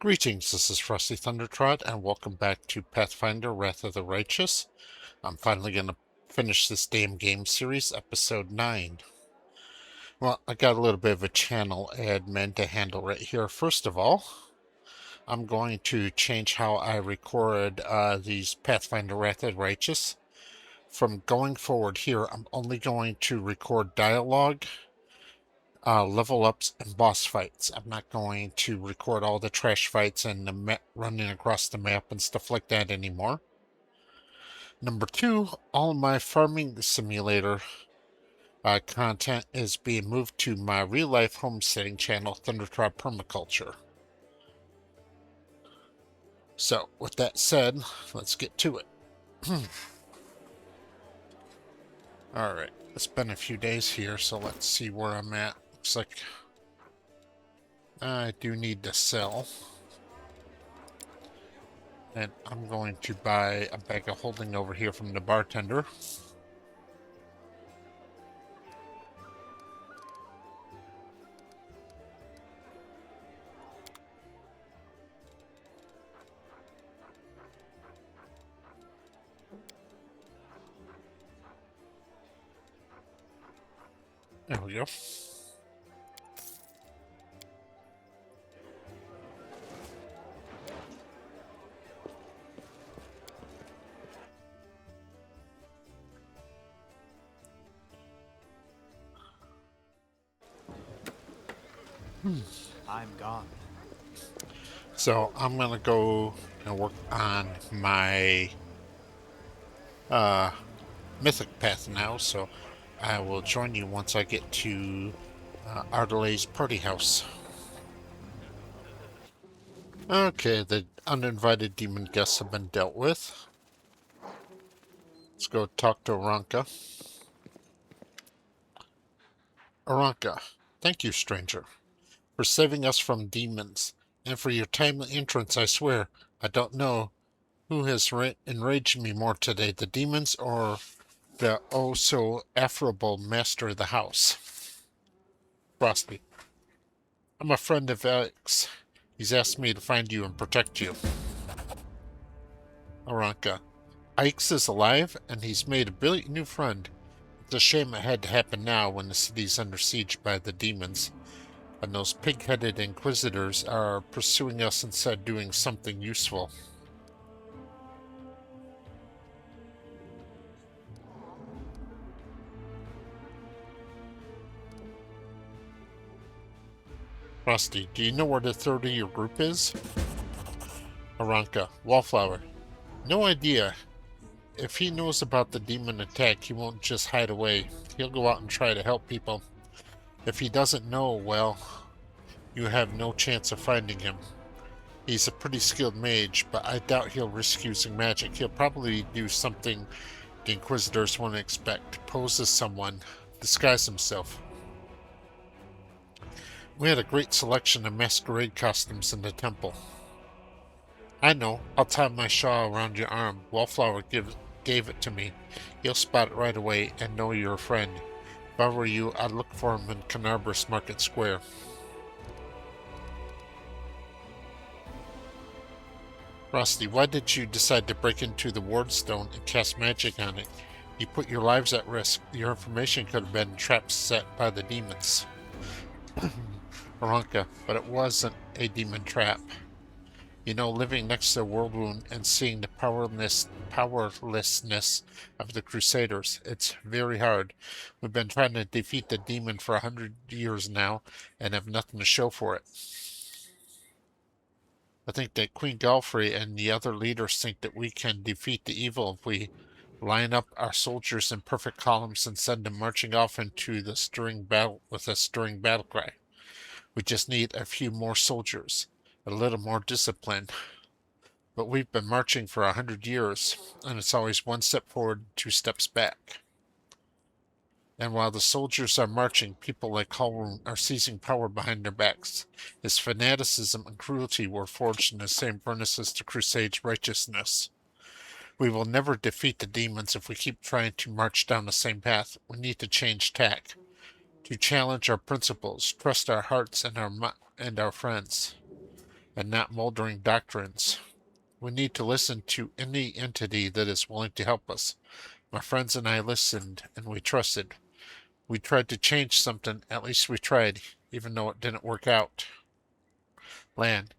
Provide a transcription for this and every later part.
Greetings, this is Frosty Thundertrot, and welcome back to Pathfinder Wrath of the Righteous. I'm finally going to finish this damn game series, episode 9. Well, I got a little bit of a channel admin to handle right here. First of all, I'm going to change how I record these Pathfinder Wrath of the Righteous. From going forward here, I'm only going to record dialogue, level ups, and boss fights. I'm not going to record all the trash fights and the running across the map and stuff like that anymore. Number 2, all my farming simulator content is being moved to my real-life homesteading channel, Thundertrot Permaculture. So, with that said, let's get to it. Alright, it's been a few days here, so let's see where I'm at. Looks like I do need to sell. And I'm going to buy a bag of holding over here from the bartender. There we go. I'm gone. So I'm gonna go and work on my mythic path now, so I will join you once I get to Ardelay's party house. Okay, the uninvited demon guests have been dealt with. Let's go talk to Aranka. Aranka, thank you, stranger, for saving us from demons, and for your timely entrance. I swear, I don't know who has enraged me more today, the demons or the oh-so-affable master of the house. Frosty, I'm a friend of Alex. He's asked me to find you and protect you. Aranka, Ike's is alive, and he's made a brilliant new friend. It's a shame it had to happen now when the city's under siege by the demons, and those pig-headed inquisitors are pursuing us instead of doing something useful. Frosty, do you know where the third of your group is? Aranka, Wallflower, no idea. If he knows about the demon attack, he won't just hide away. He'll go out and try to help people. If he doesn't know, well, you have no chance of finding him. He's a pretty skilled mage, but I doubt he'll risk using magic. He'll probably do something the Inquisitors won't expect. Pose as someone. Disguise himself. We had a great selection of masquerade costumes in the temple. I know. I'll tie my shawl around your arm. Wallflower gave it to me. He'll spot it right away and know you're a friend. If I were you, I'd look for him in Canarbus Market Square. Frosty, why did you decide to break into the Wardstone and cast magic on it? You put your lives at risk. Your information could have been traps set by the demons. Aranka, but it wasn't a demon trap. You know, living next to the World Wound and seeing the powerlessness of the Crusaders, it's very hard. We've been trying to defeat the demon for 100 years now and have nothing to show for it. I think that Queen Galfrey and the other leaders think that we can defeat the evil if we line up our soldiers in perfect columns and send them marching off into the stirring battle with a stirring battle cry. We just need a few more soldiers, a little more discipline. But we've been marching for 100 years, and it's always one step forward, 2 steps back. And while the soldiers are marching, people like Hallroom are seizing power behind their backs. His fanaticism and cruelty were forged in the same furnaces to crusade righteousness. We will never defeat the demons if we keep trying to march down the same path. We need to change tack, to challenge our principles, trust our hearts and our friends. and not moldering doctrines. We need to listen to any entity that is willing to help us. My friends and I listened, and we trusted. We tried to change something, at least we tried, even though it didn't work out. Land.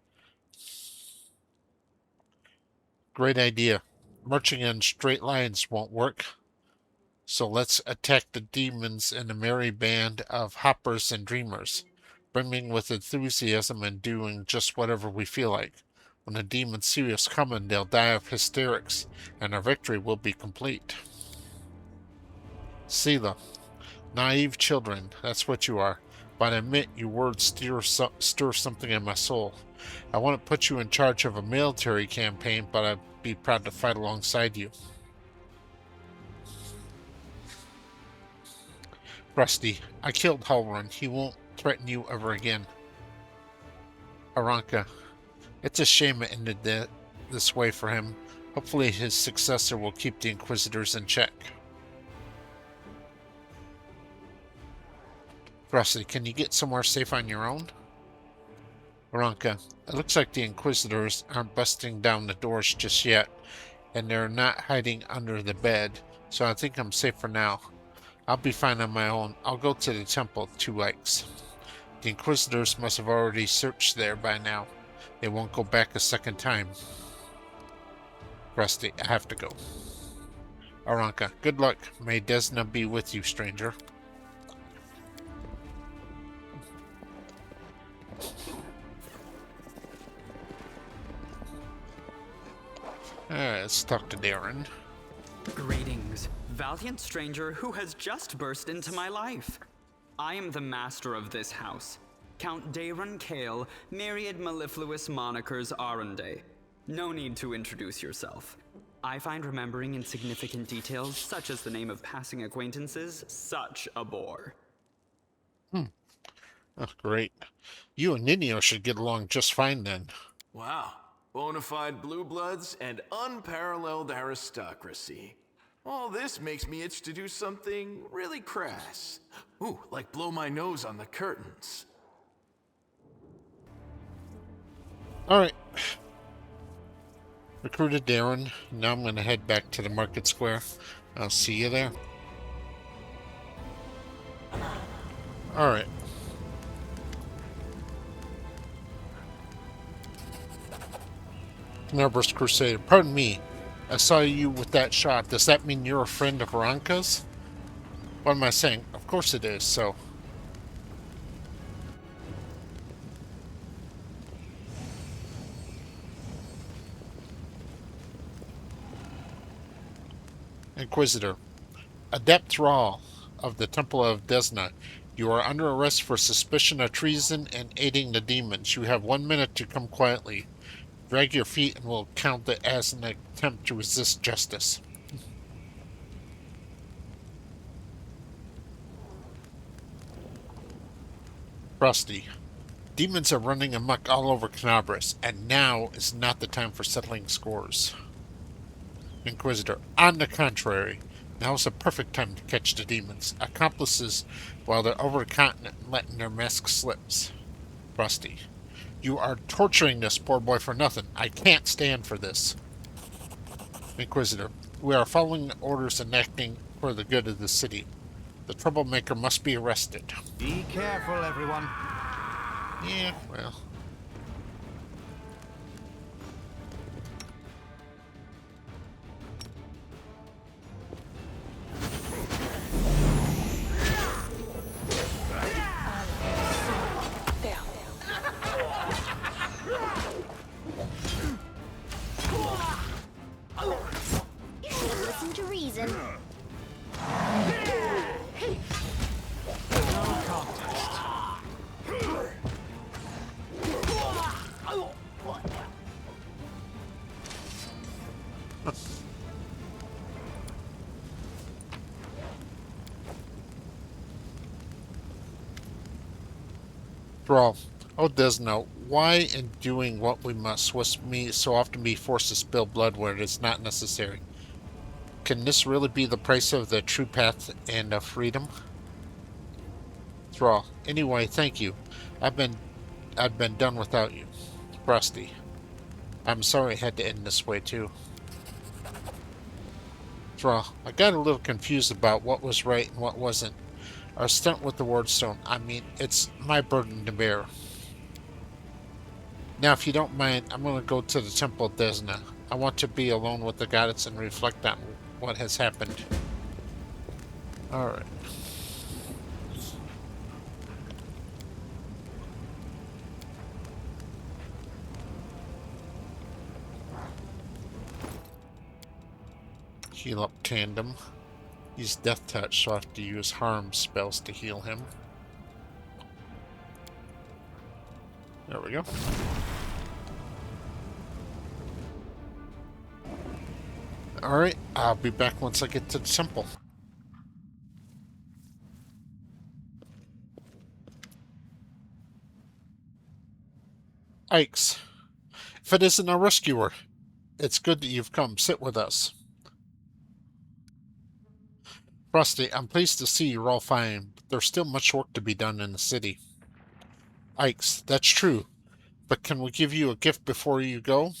Great idea. Marching in straight lines won't work. So let's attack the demons in a merry band of hoppers and dreamers, brimming with enthusiasm and doing just whatever we feel like. When the demons see us coming, they'll die of hysterics, and our victory will be complete. Sela, naive children, that's what you are. But I admit your words stir something in my soul. I want to put you in charge of a military campaign, but I'd be proud to fight alongside you. Rusty, I killed Halrun. He won't threaten you ever again. Aranka, it's a shame it ended this way for him. Hopefully his successor will keep the Inquisitors in check. Rusty, can you get somewhere safe on your own? Aranka, it looks like the Inquisitors aren't busting down the doors just yet, and they're not hiding under the bed, so I think I'm safe for now. I'll be fine on my own. I'll go to the temple, 2 Lakes. The Inquisitors must have already searched there by now. They won't go back a second time. Rusty, I have to go. Aranka, good luck. May Desna be with you, stranger. Let's talk to Darren. Greetings, valiant stranger who has just burst into my life. I am the master of this house, Count Daron Kale, myriad mellifluous monikers Arunde. No need to introduce yourself. I find remembering insignificant details, such as the name of passing acquaintances, such a bore. Oh, great. You and Ninio should get along just fine then. Wow. Bona fide blue bloods and unparalleled aristocracy. All this makes me itch to do something really crass. Ooh, like blow my nose on the curtains. Alright. Recruited Darren. Now I'm going to head back to the market square. I'll see you there. Alright. Nervous Crusader. Pardon me. I saw you with that shot. Does that mean you're a friend of Aranka's? What am I saying? Of course it is, so... Inquisitor. Adept Thrall of the Temple of Desna. You are under arrest for suspicion of treason and aiding the demons. You have 1 minute to come quietly. Drag your feet and we'll count it as an attempt to resist justice. Rusty. Demons are running amok all over Canabras, and now is not the time for settling scores. Inquisitor. On the contrary, now is the perfect time to catch the demons. Accomplices while they're over the continent and letting their masks slip. Rusty. You are torturing this poor boy for nothing. I can't stand for this. Inquisitor. We are following orders and acting for the good of the city. The troublemaker must be arrested. Be careful, everyone. Yeah, well... Listen to reason. Thrall. Oh, Desno, why in doing what we must we so often be forced to spill blood where it is not necessary? Can this really be the price of the true path and of freedom? Thrall. Anyway, thank you. I've been done without you. Frosty. I'm sorry it had to end this way, too. Well, I got a little confused about what was right and what wasn't. Our stunt with the wardstone. I mean, it's my burden to bear. Now, if you don't mind, I'm going to go to the Temple of Desna. I want to be alone with the goddess and reflect on what has happened. Alright. Heal up Tandem. He's Death Touch, so I have to use harm spells to heal him. There we go. Alright, I'll be back once I get to the temple. Ikes, if it isn't a rescuer, it's good that you've come. Sit with us. Frosty, I'm pleased to see you're all fine, but there's still much work to be done in the city. Ikes, that's true, but can we give you a gift before you go?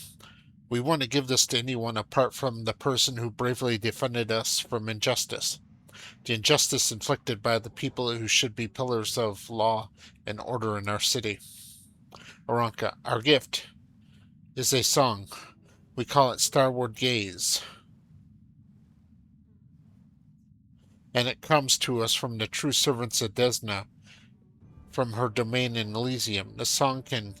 We want to give this to anyone apart from the person who bravely defended us from injustice. The injustice inflicted by the people who should be pillars of law and order in our city. Aranka, our gift is a song. We call it Starward Gaze. And it comes to us from the true servants of Desna, from her domain in Elysium. The song can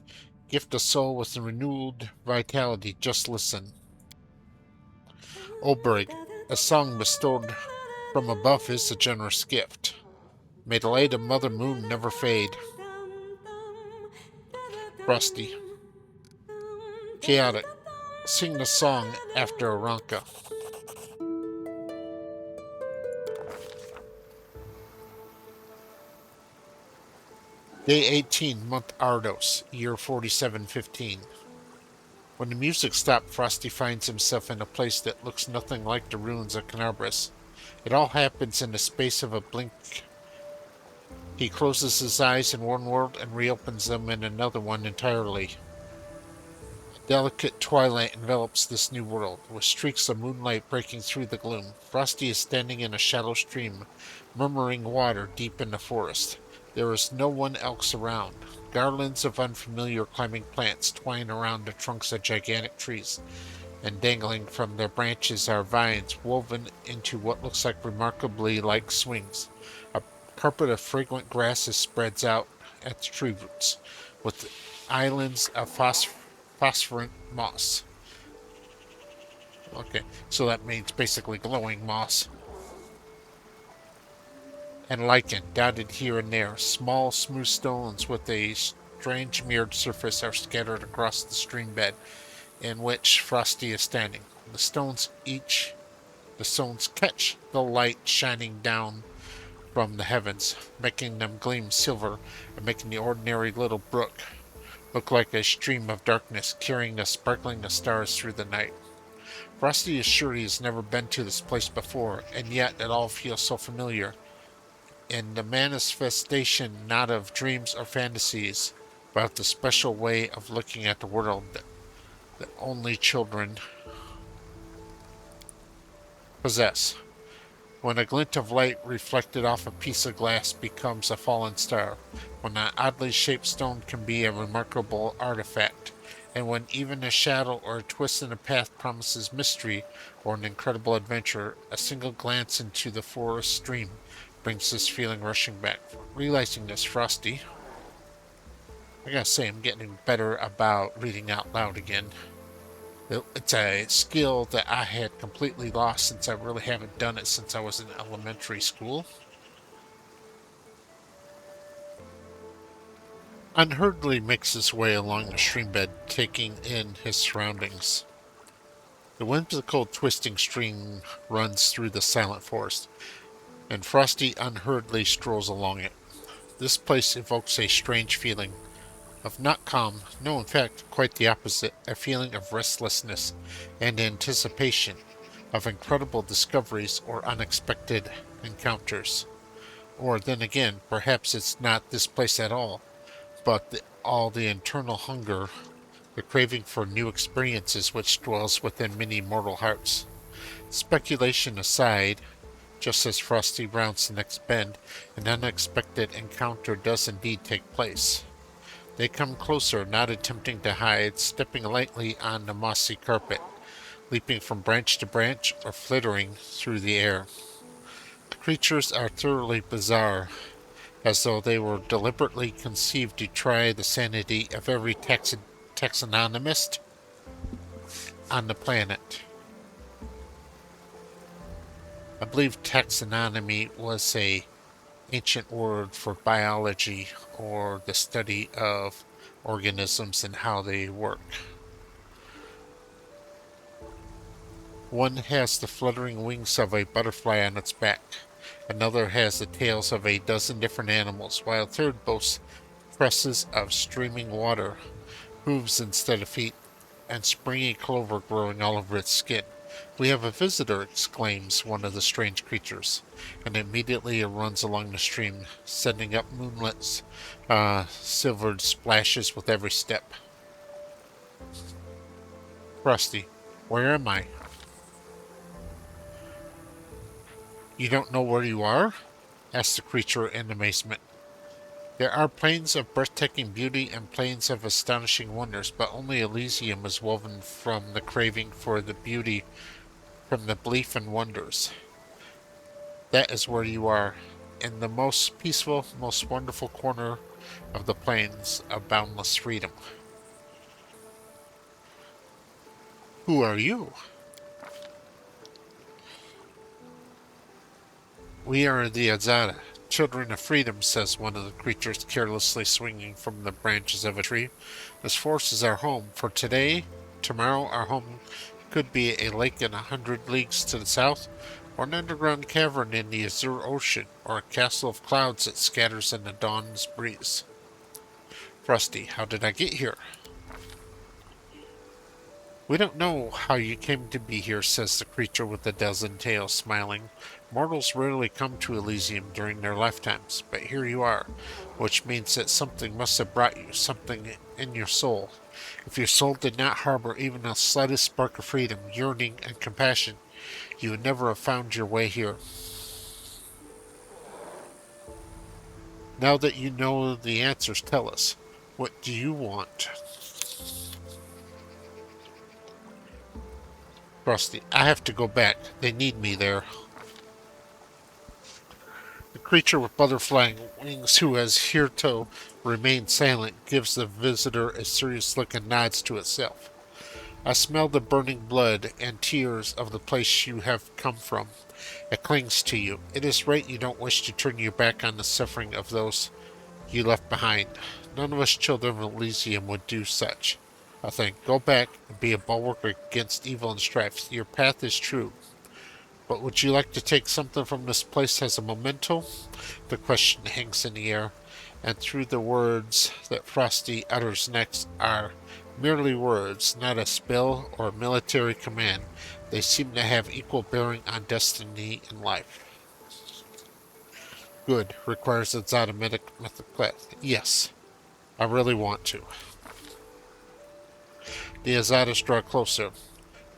gift a soul with renewed vitality. Just listen. Obrig, a song bestowed from above is a generous gift. May the light of Mother Moon never fade. Frosty. Chaotic, sing the song after Aranka. Day 18, month Ardos, year 4715. When the music stopped, Frosty finds himself in a place that looks nothing like the ruins of Canabras. It all happens in the space of a blink. He closes his eyes in one world and reopens them in another one entirely. A delicate twilight envelops this new world, with streaks of moonlight breaking through the gloom. Frosty is standing in a shallow stream, murmuring water deep in the forest. There is no one else around. Garlands of unfamiliar climbing plants twine around the trunks of gigantic trees, and dangling from their branches are vines woven into what looks like remarkably like swings. A carpet of fragrant grasses spreads out at the tree roots, with islands of phosphorant moss. Okay, so that means basically glowing moss. And lichen dotted here and there. Small, smooth stones with a strange mirrored surface are scattered across the stream bed in which Frosty is standing. The stones catch the light shining down from the heavens, making them gleam silver and making the ordinary little brook look like a stream of darkness carrying the sparkling of stars through the night. Frosty is sure he has never been to this place before, and yet it all feels so familiar. In the manifestation not of dreams or fantasies, but of the special way of looking at the world that only children possess. When a glint of light reflected off a piece of glass becomes a fallen star, when an oddly shaped stone can be a remarkable artifact, and when even a shadow or a twist in a path promises mystery or an incredible adventure, a single glance into the forest stream brings this feeling rushing back. Realizing this, Frosty, I gotta say, I'm getting better about reading out loud again. It's a skill that I had completely lost since I really haven't done it since I was in elementary school. Unhurriedly makes his way along the stream bed, taking in his surroundings. The whimsical twisting stream runs through the silent forest, and Frosty unhurriedly strolls along it. This place evokes a strange feeling of not calm, no, in fact, quite the opposite, a feeling of restlessness and anticipation of incredible discoveries or unexpected encounters. Or then again, perhaps it's not this place at all, but all the internal hunger the craving for new experiences which dwells within many mortal hearts. Speculation aside, just as Frosty rounds the next bend, an unexpected encounter does indeed take place. They come closer, not attempting to hide, stepping lightly on the mossy carpet, leaping from branch to branch, or flittering through the air. The creatures are thoroughly bizarre, as though they were deliberately conceived to try the sanity of every taxonomist on the planet. I believe taxonomy was a ancient word for biology or the study of organisms and how they work. One has the fluttering wings of a butterfly on its back. Another has the tails of a dozen different animals, while a third boasts tresses of streaming water, hooves instead of feet, and springy clover growing all over its skin. "We have a visitor," exclaims one of the strange creatures, and immediately it runs along the stream, sending up moonlit, silvered splashes with every step. Frosty, where am I? You don't know where you are? Asked the creature in amazement. There are plains of breathtaking beauty and plains of astonishing wonders, but only Elysium is woven from the craving for the beauty, from the belief in wonders. That is where you are, in the most peaceful, most wonderful corner of the plains of boundless freedom. Who are you? We are the Azada, children of freedom, says one of the creatures carelessly swinging from the branches of a tree. This forest is our home. For today, tomorrow, our home could be a lake in 100 leagues to the south, or an underground cavern in the azure ocean, or a castle of clouds that scatters in the dawn's breeze. Frosty, how did I get here? We don't know how you came to be here, says the creature with the dozen tails, smiling. Mortals rarely come to Elysium during their lifetimes, but here you are, which means that something must have brought you, something in your soul. If your soul did not harbor even the slightest spark of freedom, yearning, and compassion, you would never have found your way here. Now that you know the answers, tell us, what do you want? Frosty, I have to go back. They need me there. The creature with butterfly wings, who has hitherto remained silent, gives the visitor a serious look and nods to itself. I smell the burning blood and tears of the place you have come from. It clings to you. It is right you don't wish to turn your back on the suffering of those you left behind. None of us children of Elysium would do such a thing. Go back and be a bulwark against evil and strife. Your path is true. But would you like to take something from this place as a memento? The question hangs in the air, and through the words that Frosty utters next are merely words, not a spell or a military command. They seem to have equal bearing on destiny and life. Good. Requires a zytometic method class. Yes, I really want to. The Azadas draw closer.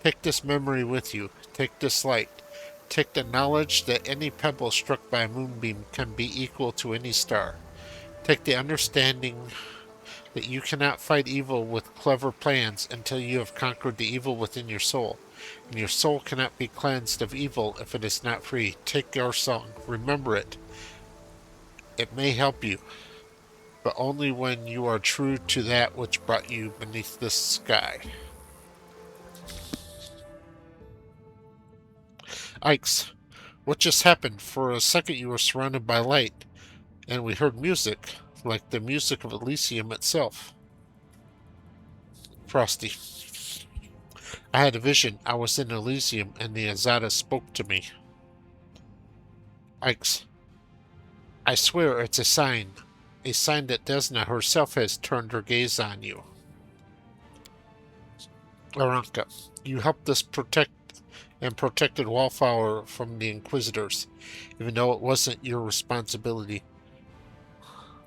Take this memory with you. Take this light. Take the knowledge that any pebble struck by a moonbeam can be equal to any star. Take the understanding that you cannot fight evil with clever plans until you have conquered the evil within your soul. And your soul cannot be cleansed of evil if it is not free. Take our song. Remember it. It may help you, but only when you are true to that which brought you beneath this sky. Ikes, what just happened? For a second you were surrounded by light, and we heard music, like the music of Elysium itself. Frosty, I had a vision. I was in Elysium, and the Azada spoke to me. Ikes, I swear it's a sign that Desna herself has turned her gaze on you. Aranka, you helped us protected Wallflower from the Inquisitors, even though it wasn't your responsibility.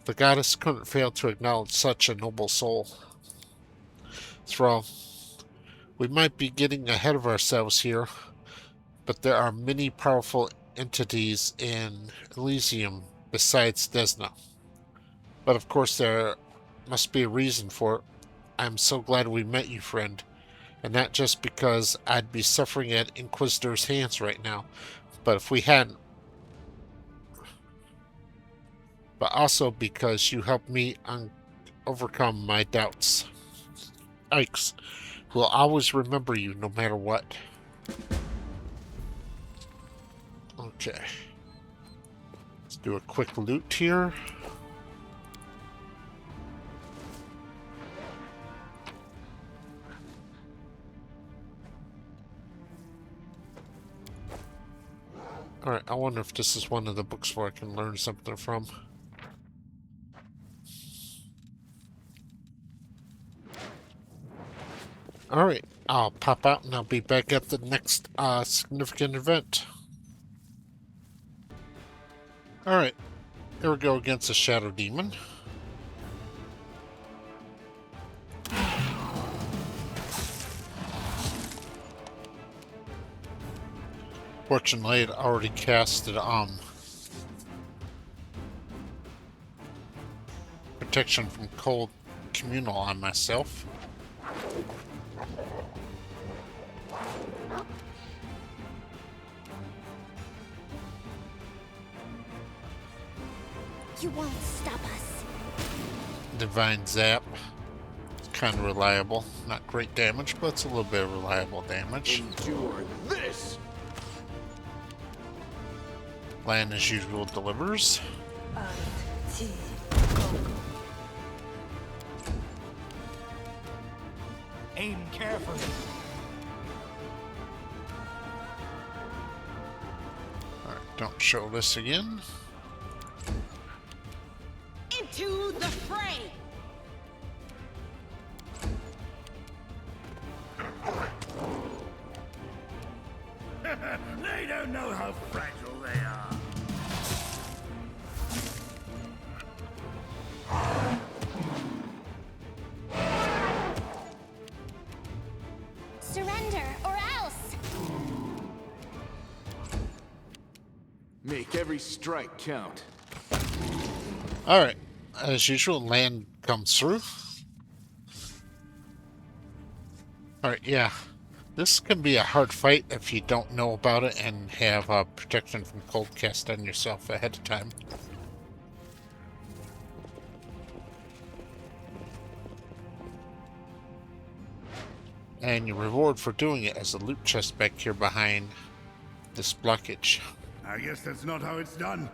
The goddess couldn't fail to acknowledge such a noble soul. After all, we might be getting ahead of ourselves here, but there are many powerful entities in Elysium besides Desna. But of course there must be a reason for it. I'm so glad we met you, friend. And not just because I'd be suffering at Inquisitor's hands right now, but if we hadn't. But also because you helped me overcome my doubts. Ikes will always remember you no matter what. Okay. Let's do a quick loot here. Alright, I wonder if this is one of the books where I can learn something from. Alright, I'll pop out and I'll be back at the next significant event. Alright, here we go against the Shadow Demon. Fortunately, I'd already casted protection from cold communal on myself. You won't stop us. Divine Zap. It's kind of reliable. Not great damage, but it's a little bit of reliable damage. Endure this! Land as usual delivers. Aim carefully. Alright, don't show this again. Into the fray! They don't know how fragile they are. Surrender or else! Make every strike count. Alright, as usual, land comes through. Alright, yeah. This can be a hard fight if you don't know about it and have protection from cold cast on yourself ahead of time. And your reward for doing it is a loot chest back here behind this blockage. I guess that's not how it's done.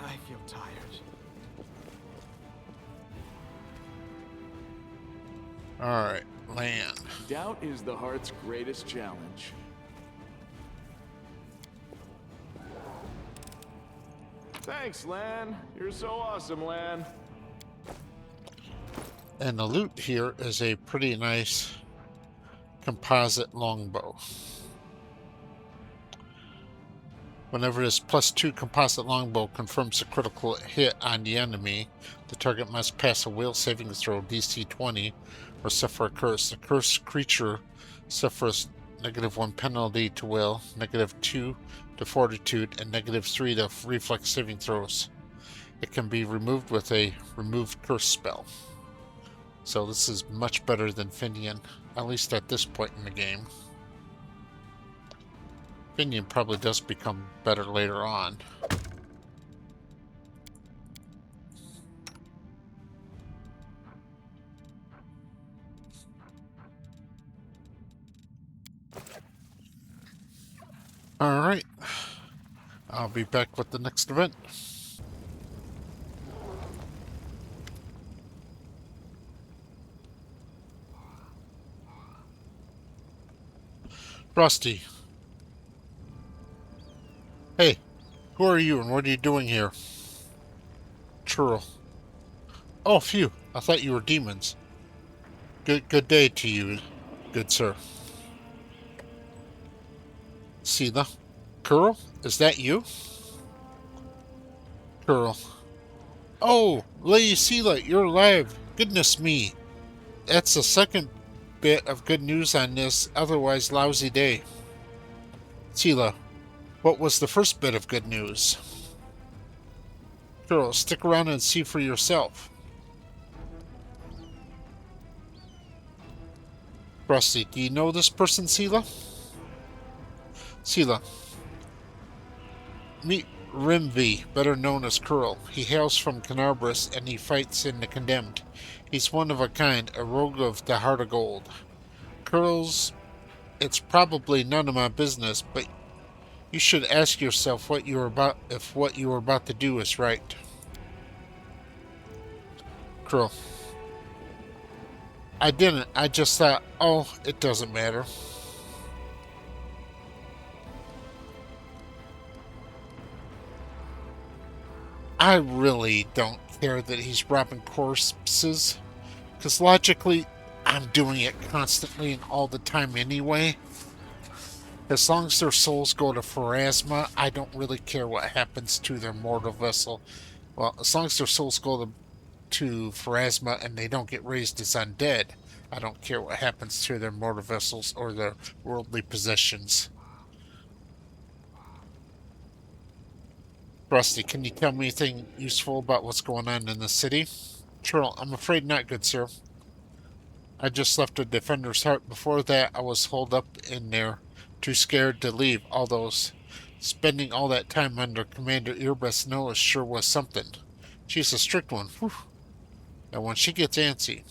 I feel tired. Alright, land. Doubt is the heart's greatest challenge. Thanks, Lan. You're so awesome, Lan. And the loot here is a pretty nice composite longbow. Whenever this +2 composite longbow confirms a critical hit on the enemy, the target must pass a will saving throw DC 20 or suffer a curse. The cursed creature suffers -1 penalty to will, -2 to fortitude, and -3 to reflex saving throws. It can be removed with a remove curse spell. So this is much better than Finian, at least at this point in the game. Finian probably does become better later on. Alright. I'll be back with the next event. Frosty. Hey, who are you and what are you doing here? Churl. Oh, phew. I thought you were demons. Good day to you, good sir. Sela. Curl? Is that you? Curl. Oh, Lady Sela, you're alive. Goodness me. That's the second bit of good news on this otherwise lousy day. Tila, what was the first bit of good news? Girl, stick around and see for yourself. Rusty, do you know this person, Sela? Sela, meet Rimvi, better known as Curl. He hails from Canarbris and he fights in the Condemned. He's one of a kind, a rogue of the Heart of Gold. Curl's, it's probably none of my business, but you should ask yourself if what you are about to do is right. Curl, I didn't. I just thought, oh, it doesn't matter. I really don't care that he's robbing corpses, because logically, I'm doing it constantly and all the time anyway. As long as their souls go to Pharasma, I don't really care what happens to their mortal vessel. Well, as long as their souls go to Pharasma and they don't get raised as undead, I don't care what happens to their mortal vessels or their worldly possessions. Rusty, can you tell me anything useful about what's going on in the city? Churl, I'm afraid not, good sir. I just left a Defender's Heart. Before that, I was holed up in there, too scared to leave. Although spending all that time under Commander Earbest Noah sure was something. She's a strict one. Whew. And when she gets antsy.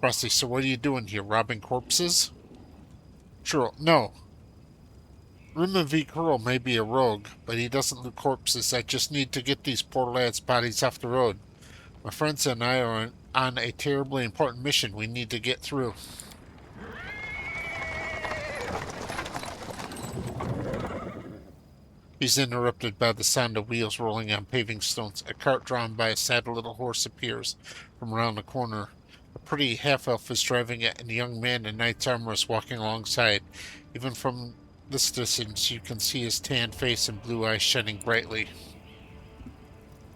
Rusty, so what are you doing here? Robbing corpses? Churl, no. Rima V. Curl may be a rogue, but he doesn't loot corpses. I just need to get these poor lads' bodies off the road. My friends and I are on a terribly important mission we need to get through. He's interrupted by the sound of wheels rolling on paving stones. A cart drawn by a sad little horse appears from around the corner. A pretty half-elf is driving it, and a young man in knight's armor is walking alongside. Even from this distance, you can see his tanned face and blue eyes shining brightly.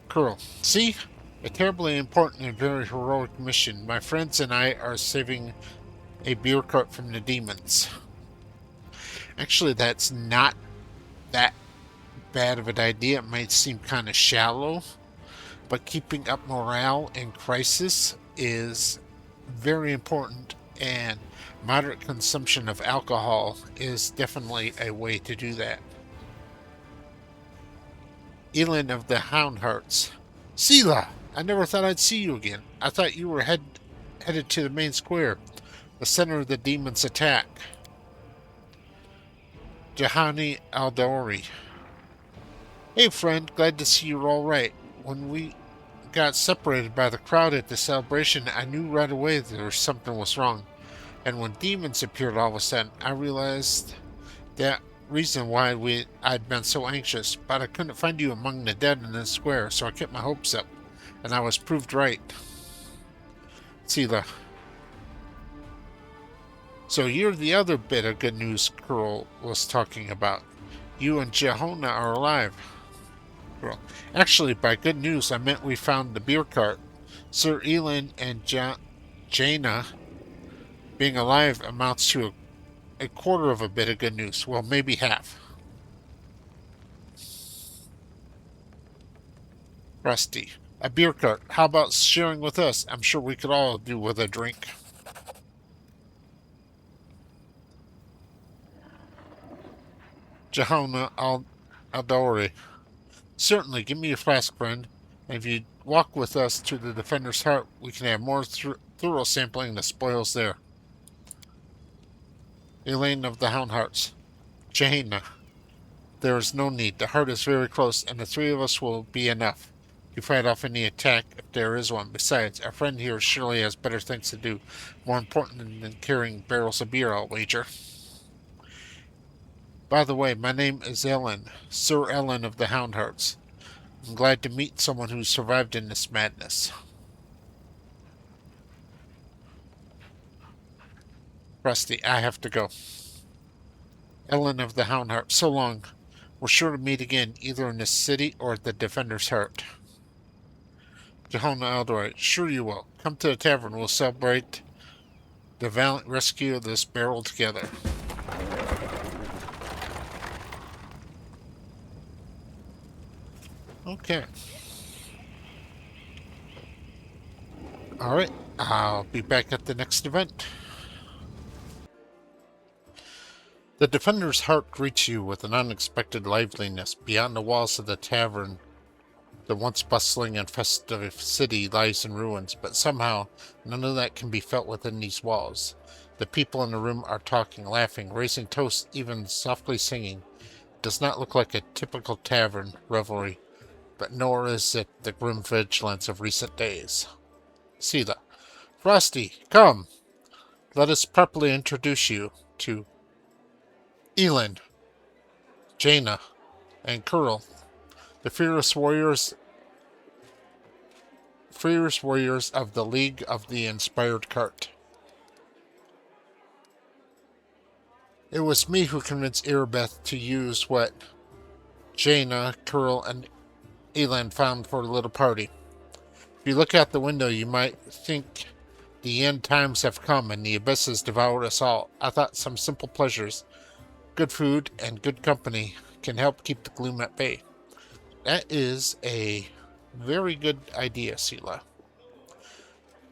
Curl, see? A terribly important and very heroic mission. My friends and I are saving a beer cart from the demons. Actually, that's not that bad of an idea. It might seem kind of shallow, but keeping up morale in crisis is very important, and moderate consumption of alcohol is definitely a way to do that. Elin of the Hound Hearts. Sela! I never thought I'd see you again. I thought you were headed to the main square, the center of the demon's attack. Jahani Aldori. Hey friend, glad to see you're all right. When we got separated by the crowd at the celebration, I knew right away something was wrong. And when demons appeared all of a sudden, I realized that reason why I'd been so anxious, but I couldn't find you among the dead in the square, so I kept my hopes up, and I was proved right. Sela. So you're the other bit of good news Curl was talking about. You and Jehona are alive. Well, actually, by good news, I meant we found the beer cart. Sir Elin and Jaina being alive amounts to a quarter of a bit of good news. Well, maybe half. Rusty. A beer cart. How about sharing with us? I'm sure we could all do with a drink. Jehona Aldori. Certainly, give me a flask, friend. And if you walk with us to the Defender's Heart, we can have more thorough sampling of the spoils there. Elaine of the Hound Hearts. Jaina. There is no need. The heart is very close, and the three of us will be enough to fight off any attack if there is one. Besides, our friend here surely has better things to do, more important than carrying barrels of beer, I'll wager. By the way, my name is Ellen, Sir Ellen of the Hound Hearts. I'm glad to meet someone who survived in this madness. Rusty, I have to go. Ellen of the Hound Heart, so long. We're sure to meet again, either in this city or at the Defender's Heart. Johanna Aldrich, sure you will. Come to the tavern. We'll celebrate the valiant rescue of this barrel together. Okay. Alright. I'll be back at the next event. The Defender's heart greets you with an unexpected liveliness. Beyond the walls of the tavern, the once bustling and festive city lies in ruins, but somehow none of that can be felt within these walls. The people in the room are talking, laughing, raising toasts, even softly singing. It does not look like a typical tavern revelry, but nor is it the grim vigilance of recent days. Sela. Frosty, come! Let us properly introduce you to Elin, Jaina, and Kurl, the fierce warriors of the League of the Inspired Cart. It was me who convinced Erebeth to use what Jaina, Kurl, and Elin found for the little party. If you look out the window, you might think the end times have come and the abyss has devoured us all. I thought some simple pleasures, good food, and good company can help keep the gloom at bay. That is a very good idea, Sela.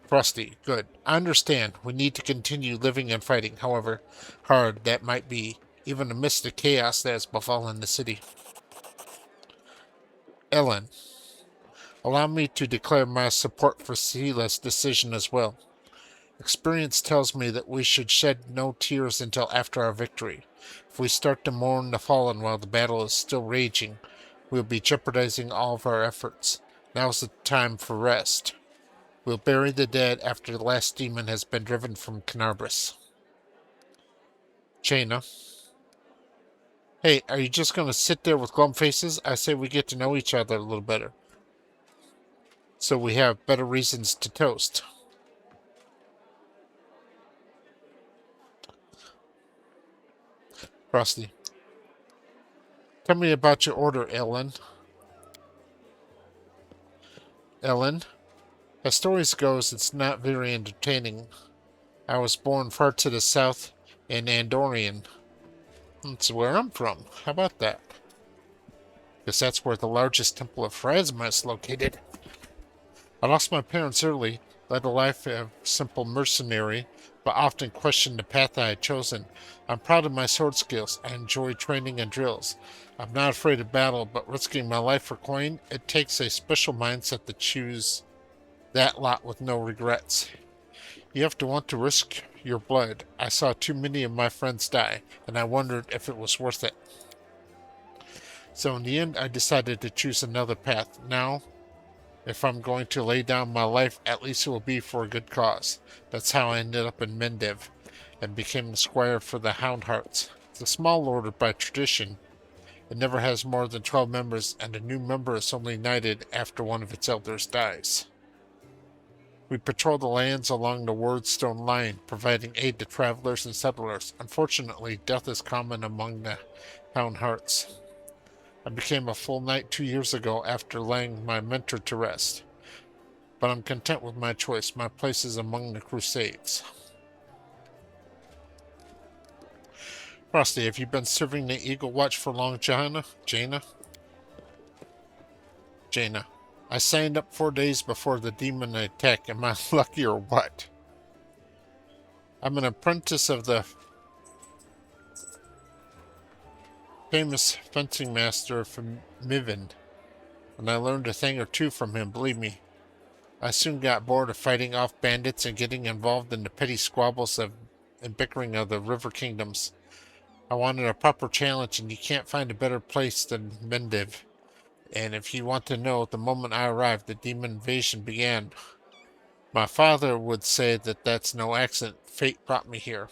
Frosty, good. I understand. We need to continue living and fighting, however hard that might be, even amidst the chaos that has befallen the city. Ellen, allow me to declare my support for Sela's decision as well. Experience tells me that we should shed no tears until after our victory. If we start to mourn the fallen while the battle is still raging, we'll be jeopardizing all of our efforts. Now's the time for rest. We'll bury the dead after the last demon has been driven from Canarbris. Jaina. Hey, are you just going to sit there with glum faces? I say we get to know each other a little better, so we have better reasons to toast. Frosty. Tell me about your order, Ellen. Ellen? As stories goes, it's not very entertaining. I was born far to the south in Andorian. That's where I'm from. How about that? Because that's where the largest temple of Pharasma is located. I lost my parents early, led a life of simple mercenary, but often questioned the path I had chosen. I'm proud of my sword skills. I enjoy training and drills. I'm not afraid of battle, but risking my life for coin, it takes a special mindset to choose that lot with no regrets. You have to want to risk your blood. I saw too many of my friends die, and I wondered if it was worth it. So in the end, I decided to choose another path. Now, if I'm going to lay down my life, at least it will be for a good cause. That's how I ended up in Mendiv, and became the squire for the Houndhearts. It's a small order by tradition. It never has more than 12 members, and a new member is only knighted after one of its elders dies. We patrol the lands along the Wordstone line, providing aid to travelers and settlers. Unfortunately, death is common among the Houndhearts. I became a full knight 2 years ago after laying my mentor to rest. But I'm content with my choice. My place is among the Crusades. Frosty, have you been serving the Eagle Watch for long, Jaina? Jaina. I signed up 4 days before the demon attack. Am I lucky or what? I'm an apprentice of the famous fencing master from Mivind, and I learned a thing or two from him, believe me. I soon got bored of fighting off bandits and getting involved in the petty squabbles and bickering of the river kingdoms. I wanted a proper challenge, and you can't find a better place than Mendiv. And if you want to know, the moment I arrived, the demon invasion began. My father would say that that's no accident. Fate brought me here.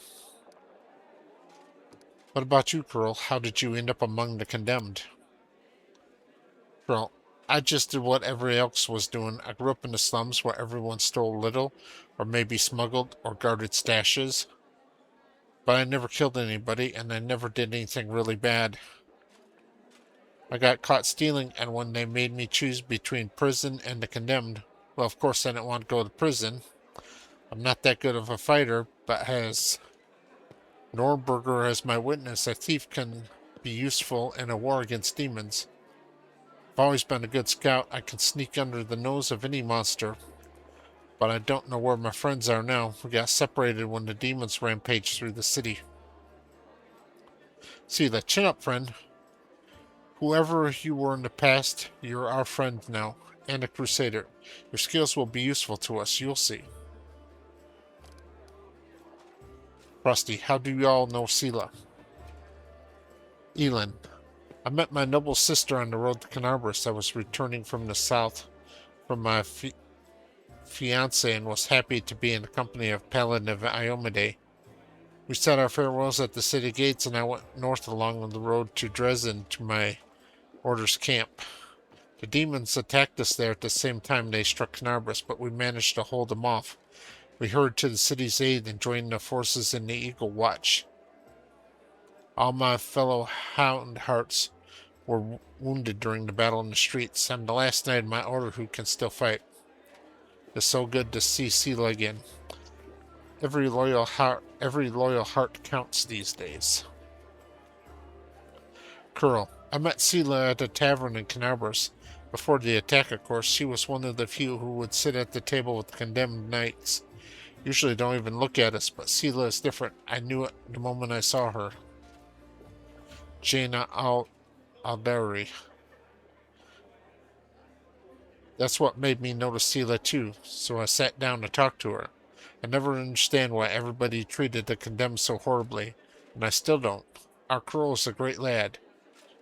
What about you, Kurl? How did you end up among the condemned? Kurl, I just did what everybody else was doing. I grew up in the slums where everyone stole a little, or maybe smuggled, or guarded stashes. But I never killed anybody, and I never did anything really bad. I got caught stealing, and when they made me choose between prison and the condemned, Well, of course, I didn't want to go to prison. I'm not that good of a fighter, but as Nordberger as my witness, a thief can be useful in a war against demons. I've always been a good scout. I can sneak under the nose of any monster. But I don't know where my friends are now. We got separated when the demons rampaged through the city. See, chin up, friend. Whoever you were in the past, you're our friend now, and a crusader. Your skills will be useful to us, you'll see. Rusty, how do you all know Sela? Elin, I met my noble sister on the road to Canarbris. I was returning from the south from my fiance and was happy to be in the company of Paladin of Iomade. We said our farewells at the city gates, and I went north along the road to Dresden to my order's camp. The demons attacked us there at the same time they struck Canarbris, but we managed to hold them off. We hurried to the city's aid and joined the forces in the Eagle Watch. All my fellow hound hearts were wounded during the battle in the streets. I'm the last knight in my order who can still fight. It's so good to see Sela again. Every loyal heart counts these days. Curl, I met Sela at a tavern in Canarbris. Before the attack, of course, she was one of the few who would sit at the table with condemned knights. Usually don't even look at us, but Sela is different. I knew it the moment I saw her. Jaina Aldari. That's what made me notice Sela too, so I sat down to talk to her. I never understand why everybody treated the condemned so horribly, and I still don't. Our Crow is a great lad.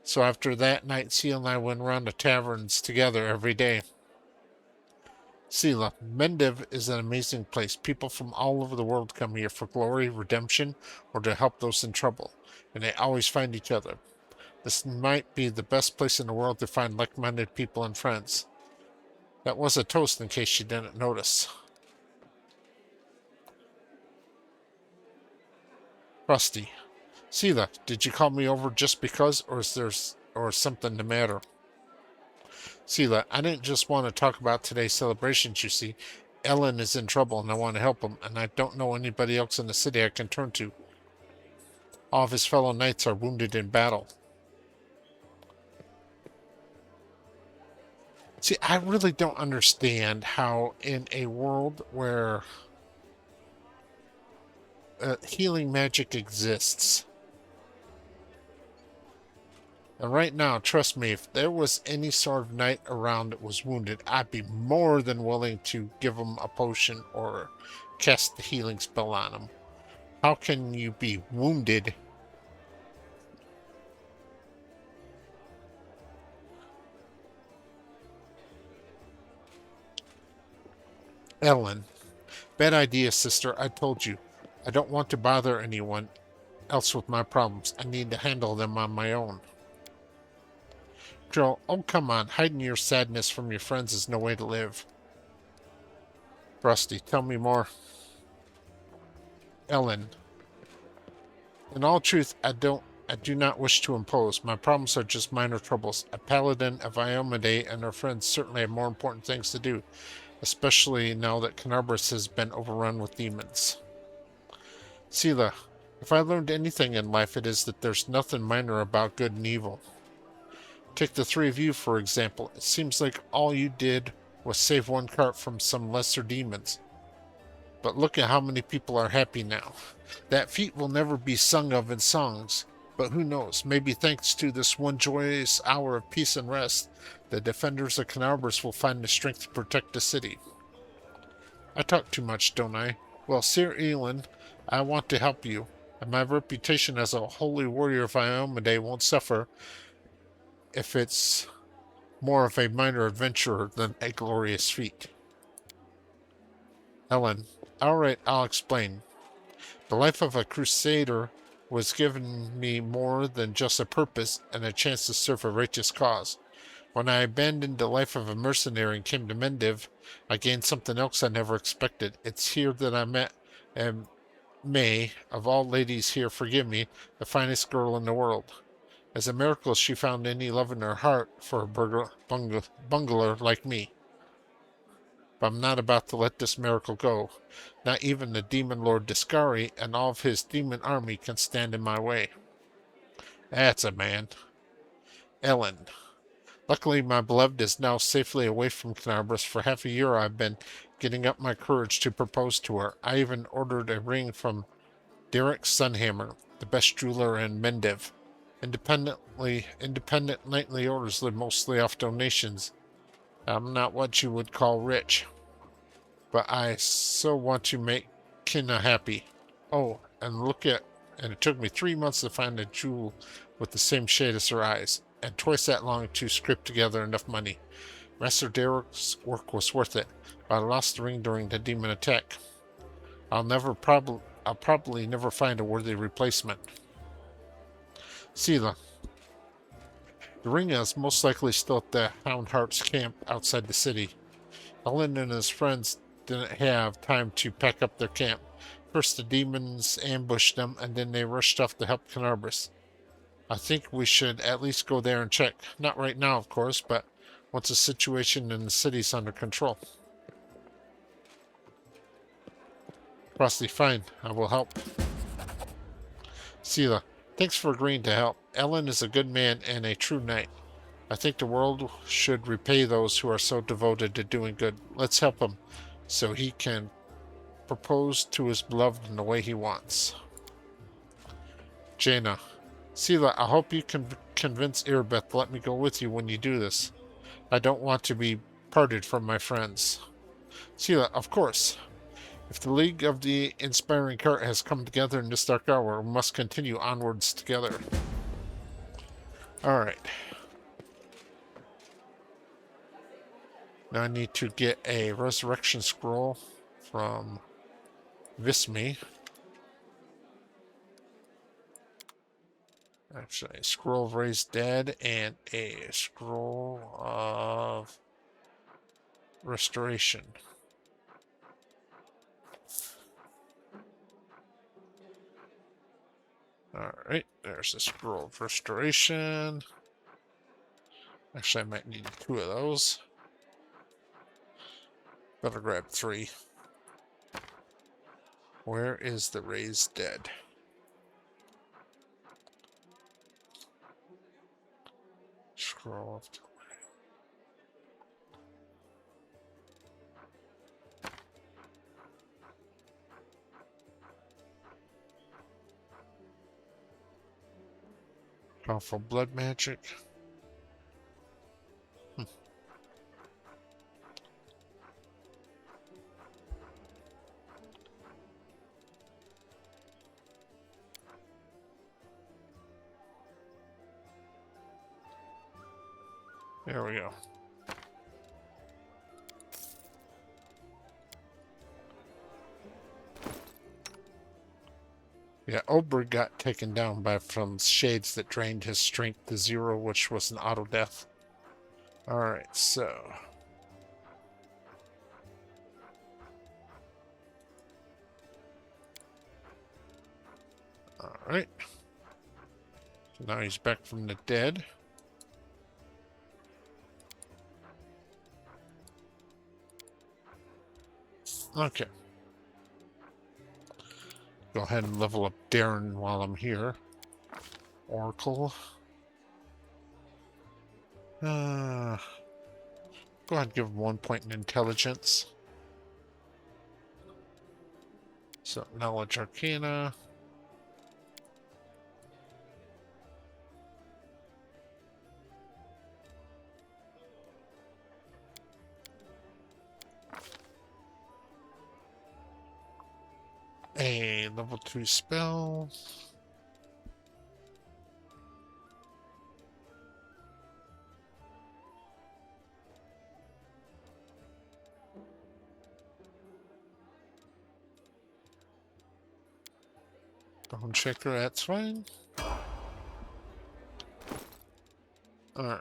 So after that night, Sela and I went around the taverns together every day. Sela, Mendiv is an amazing place. People from all over the world come here for glory, redemption, or to help those in trouble, and they always find each other. This might be the best place in the world to find like-minded people and friends. That was a toast in case you didn't notice. Rusty. Sela, did you call me over just because, or is something the matter? Sela, I didn't just want to talk about today's celebrations, you see. Ellen is in trouble and I want to help him, and I don't know anybody else in the city I can turn to. All of his fellow knights are wounded in battle. See, I really don't understand how in a world where healing magic exists. And right now, trust me, if there was any sort of knight around that was wounded, I'd be more than willing to give him a potion or cast the healing spell on him. How can you be wounded? Ellen. Bad idea, sister. I told you. I don't want to bother anyone else with my problems. I need to handle them on my own. Girl, oh come on. Hiding your sadness from your friends is no way to live. Rusty, tell me more. Ellen. In all truth, I do not wish to impose. My problems are just minor troubles. A paladin of Iomade and her friends certainly have more important things to do, especially now that Canarbris has been overrun with demons. Sela, if I learned anything in life, it is that there's nothing minor about good and evil. Take the three of you, for example. It seems like all you did was save one cart from some lesser demons. But look at how many people are happy now. That feat will never be sung of in songs, but who knows, maybe thanks to this one joyous hour of peace and rest, the defenders of Canarbris will find the strength to protect the city. I talk too much, don't I? Well, Sir Elin, I want to help you, and my reputation as a holy warrior of Iomade won't suffer if it's more of a minor adventure than a glorious feat. Ellen, all right, I'll explain. The life of a crusader was given me more than just a purpose and a chance to serve a righteous cause. When I abandoned the life of a mercenary and came to Mendiv, I gained something else I never expected. It's here that I met May, of all ladies here, forgive me, the finest girl in the world. As a miracle, she found any love in her heart for a bungler like me. But I'm not about to let this miracle go. Not even the demon lord Discari and all of his demon army can stand in my way. That's a man. Ellen. Luckily, my beloved is now safely away from Cannabis. For half a year, I've been getting up my courage to propose to her. I even ordered a ring from Derek Sunhammer, the best jeweler in Mendiv. Independent nightly orders live mostly off donations. I'm not what you would call rich, but I so want to make Kina happy. Oh, and it took me 3 months to find a jewel with the same shade as her eyes, and twice that long to scrape together enough money. Master Derek's work was worth it, but I lost the ring during the demon attack. I'll probably never find a worthy replacement. Sela. The ring is most likely still at the Houndheart's camp outside the city. Ellen and his friends didn't have time to pack up their camp. First the demons ambushed them, and then they rushed off to help Canarbris. I think we should at least go there and check. Not right now, of course, but once the situation in the city's under control. Frosty, fine. I will help. Sela, thanks for agreeing to help. Ellen is a good man and a true knight. I think the world should repay those who are so devoted to doing good. Let's help him, so he can propose to his beloved in the way he wants. Jaina. Sela, I hope you can convince Irbeth to let me go with you when you do this. I don't want to be parted from my friends. Sela, of course. If the League of the Inspiring Cart has come together in this dark hour, we must continue onwards together. Alright. Now I need to get a resurrection scroll from Visme. Actually, a scroll of raised dead and a scroll of restoration. Alright, there's the scroll of restoration. Actually, I might need 2 of those. Better grab 3. Where is the raised dead? Scroll of... Powerful blood magic. There we go. Yeah, Oberg got taken down by from shades that drained his strength to 0, which was an auto death. Alright, so... Alright. So now he's back from the dead. Okay. Go ahead and level up Darren while I'm here. Oracle. Go ahead and give him 1 point in intelligence. So, knowledge arcana. A level 2 spell. Bone checker, that's fine. Alright.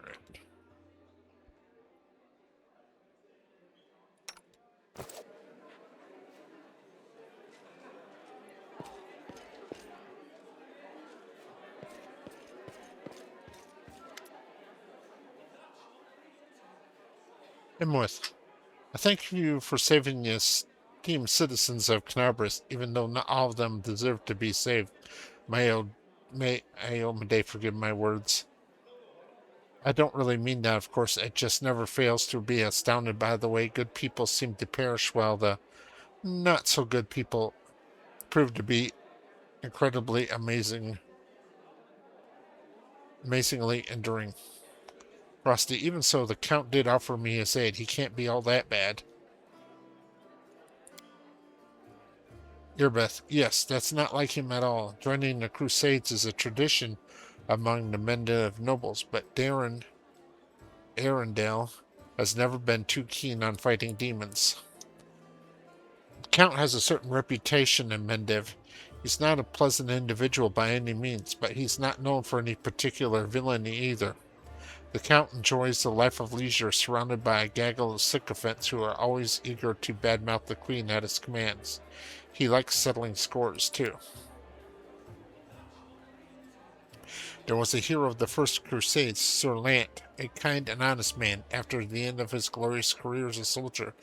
Imwith. I thank you for saving the esteemed citizens of Canabras, even though not all of them deserve to be saved. May Iomade forgive my words. I don't really mean that, of course. It just never fails to be astounded by the way good people seem to perish while the not so good people prove to be incredibly amazingly enduring. Frosty, even so, the Count did offer me his aid. He can't be all that bad. Irbeth, yes, that's not like him at all. Joining the Crusades is a tradition among the Mendiv nobles, but Arendelle has never been too keen on fighting demons. The Count has a certain reputation in Mendiv. He's not a pleasant individual by any means, but he's not known for any particular villainy either. The Count enjoys the life of leisure surrounded by a gaggle of sycophants who are always eager to badmouth the Queen at his commands. He likes settling scores, too. There was a hero of the First Crusades, Sir Lant, a kind and honest man. After the end of his glorious career as a soldier,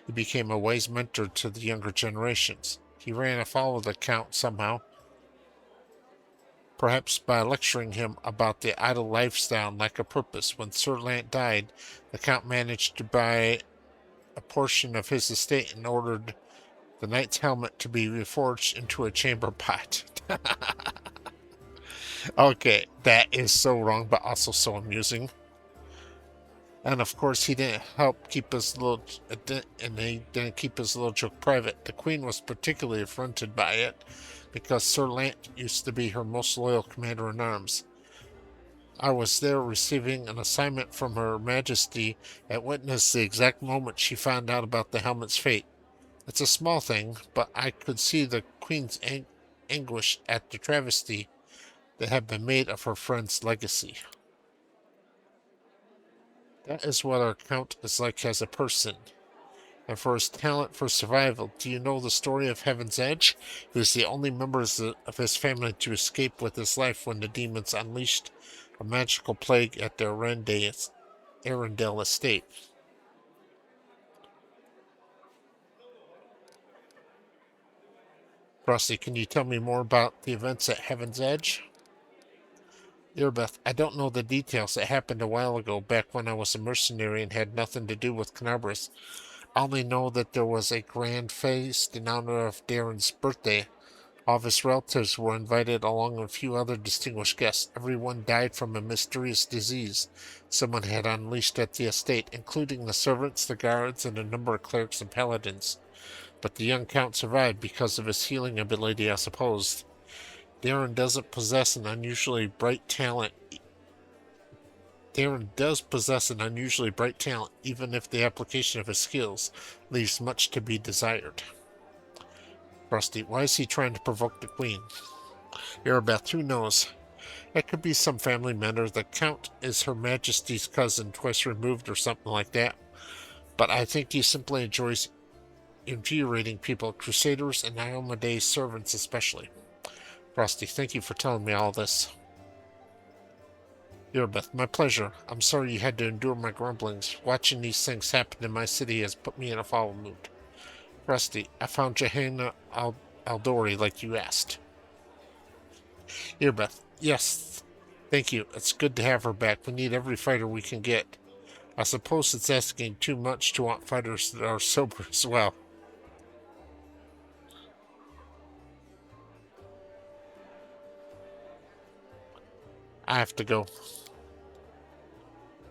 he became a wise mentor to the younger generations. He ran afoul of the Count somehow, perhaps by lecturing him about the idle lifestyle and lack of purpose. When Sir Lant died, the Count managed to buy a portion of his estate and ordered the knight's helmet to be reforged into a chamber pot. Okay, that is so wrong, but also so amusing. And of course, he didn't help keep his little, and he didn't keep his little joke private. The Queen was particularly affronted by it, because Sir Lant used to be her most loyal commander-in-arms. I was there receiving an assignment from Her Majesty and witnessed the exact moment she found out about the helmet's fate. It's a small thing, but I could see the Queen's anguish at the travesty that had been made of her friend's legacy. That is what our Count is like as a person. And for his talent for survival, do you know the story of Heaven's Edge? He was the only member of his family to escape with his life when the demons unleashed a magical plague at their Arendelle estate. Frosty, can you tell me more about the events at Heaven's Edge? Irbeth, I don't know the details. It happened a while ago, back when I was a mercenary and had nothing to do with Canabras. I only know that there was a grand feast in honor of Darren's birthday. All of his relatives were invited along with a few other distinguished guests. Everyone died from a mysterious disease someone had unleashed at the estate, including the servants, the guards, and a number of clerics and paladins. But the young Count survived because of his healing ability, I suppose. Darren doesn't possess an unusually bright talent. Darren does possess an unusually bright talent, even if the application of his skills leaves much to be desired. Frosty, why is he trying to provoke the Queen? Erebeth, who knows? It could be some family matter. The Count is Her Majesty's cousin, twice removed or something like that. But I think he simply enjoys infuriating people, Crusaders and Iomede's servants especially. Frosty, thank you for telling me all this. Erebeth, my pleasure. I'm sorry you had to endure my grumblings. Watching these things happen in my city has put me in a foul mood. Frosty, I found Johanna Aldori like you asked. Erebeth, yes, thank you. It's good to have her back. We need every fighter we can get. I suppose it's asking too much to want fighters that are sober as well. I have to go.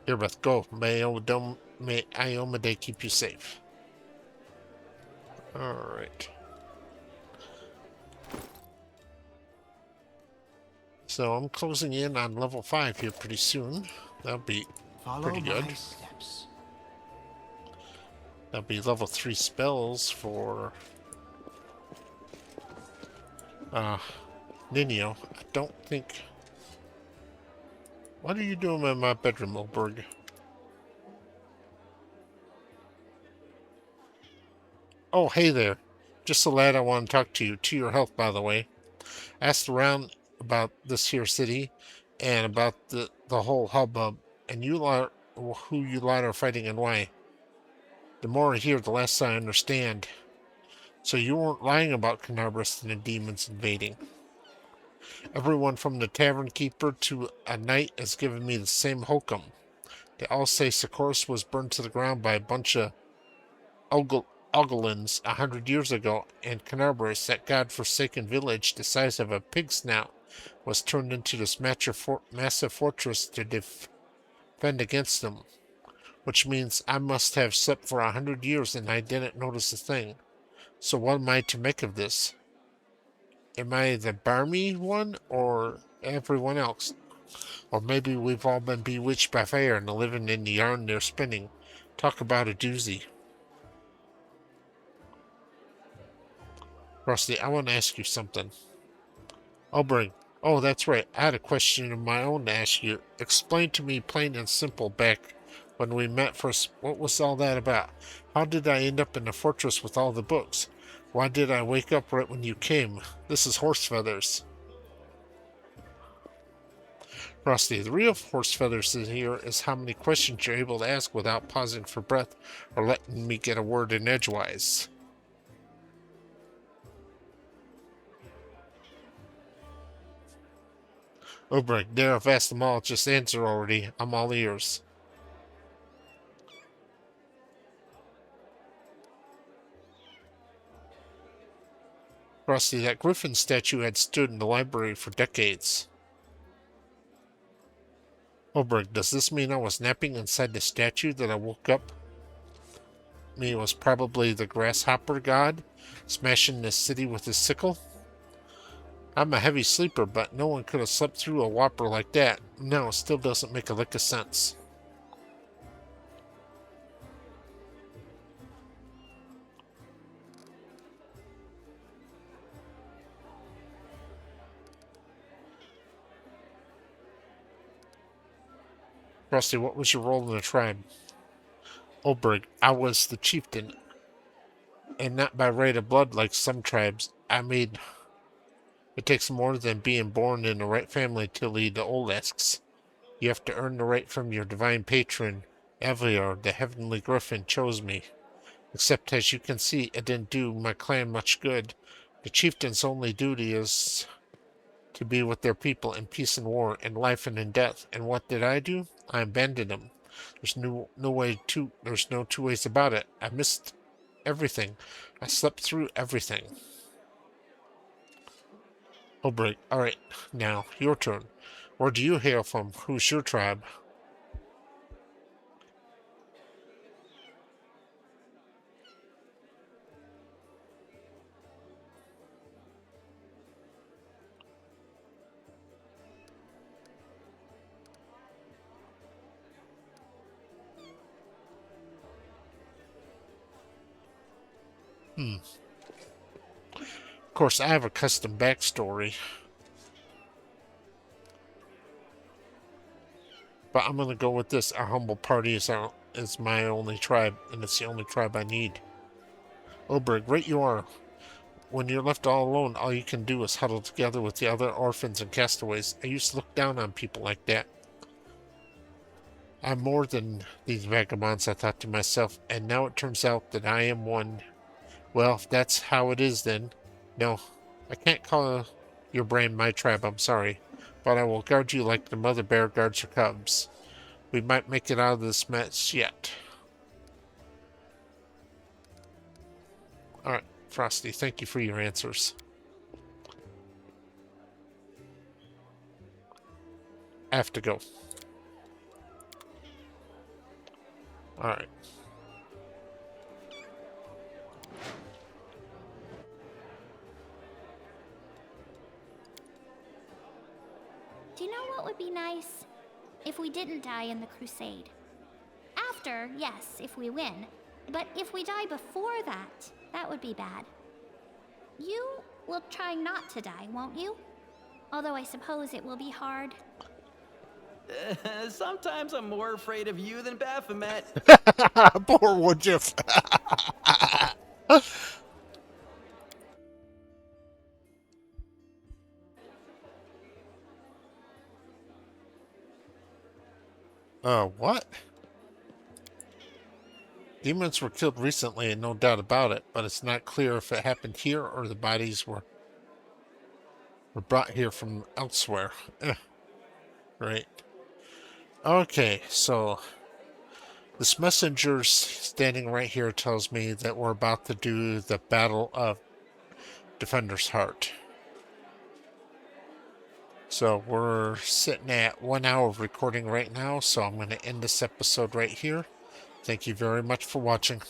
Erebeth, go. May Iomade keep you safe. Alright. So I'm closing in on level 5 here pretty soon. That'll be pretty good. My steps. That'll be level 3 spells for Ninio. I don't think... What are you doing in my bedroom, Olberg? Oh, hey there. Just the lad I want to talk to you. To your health, by the way. Asked around about this here city and about the whole hubbub, and you lot, who you lot are fighting and why. The more I hear, the less I understand. So you weren't lying about Canarbus and the demons invading. Everyone from the tavern keeper to a knight has given me the same hokum. They all say Socorus was burned to the ground by a bunch of Ugalins 100 years ago, and Canarbus, that god-forsaken village the size of a pig's snout, was turned into this massive fortress to defend against them. Which means I must have slept for 100 years and I didn't notice a thing. So what am I to make of this? Am I the barmy one or everyone else? Or maybe we've all been bewitched by fire and are living in the yarn they're spinning. Talk about a doozy. Rusty, I want to ask you something. Oberyn, oh, that's right. I had a question of my own to ask you. Explain to me plain and simple back when we met first. What was all that about? How did I end up in the fortress with all the books? Why did I wake up right when you came? This is horse feathers. Rusty, the real horse feathers in here is how many questions you're able to ask without pausing for breath or letting me get a word in edgewise. Oberyn, there, I've asked them all. Just answer already. I'm all ears. Rusty, that griffin statue had stood in the library for decades. Oberyn, does this mean I was napping inside the statue that I woke up? Me was probably the grasshopper god, smashing this city with his sickle? I'm a heavy sleeper, but no one could have slept through a whopper like that. No, it still doesn't make a lick of sense. Rusty, what was your role in the tribe? Oberyn, I was the chieftain, and not by right of blood like some tribes. I mean, it takes more than being born in the right family to lead the Olasks. You have to earn the right from your divine patron. Aviar, the heavenly griffin, chose me. Except, as you can see, it didn't do my clan much good. The chieftain's only duty is to be with their people in peace and war, in life and in death. And what did I do? I abandoned them. There's no two ways about it. I missed everything. I slept through everything. Oh, break. All right, now your turn. Where do you hail from? Who's your tribe? Of course, I have a custom backstory, but I'm gonna go with this. Our humble party is my only tribe, and it's the only tribe I need. Oberg, right you are. When you're left all alone, all you can do is huddle together with the other orphans and castaways. I used to look down on people like that. I'm more than these vagabonds, I thought to myself, and now it turns out that I am one. Well, if that's how it is then. No, I can't call your brain my tribe, I'm sorry. But I will guard you like the mother bear guards her cubs. We might make it out of this mess yet. Alright, Frosty, thank you for your answers. I have to go. Alright. Do you know what would be nice? If we didn't die in the crusade. After, yes, if we win. But if we die before that, that would be bad. You will try not to die, won't you? Although I suppose it will be hard. Sometimes I'm more afraid of you than Baphomet. Poor Woodruff. What? Demons were killed recently, no doubt about it, but it's not clear if it happened here or the bodies were brought here from elsewhere. Right. Okay, so this messenger's standing right here tells me that we're about to do the Battle of Defender's Heart. So we're sitting at 1 hour of recording right now, so I'm going to end this episode right here. Thank you very much for watching.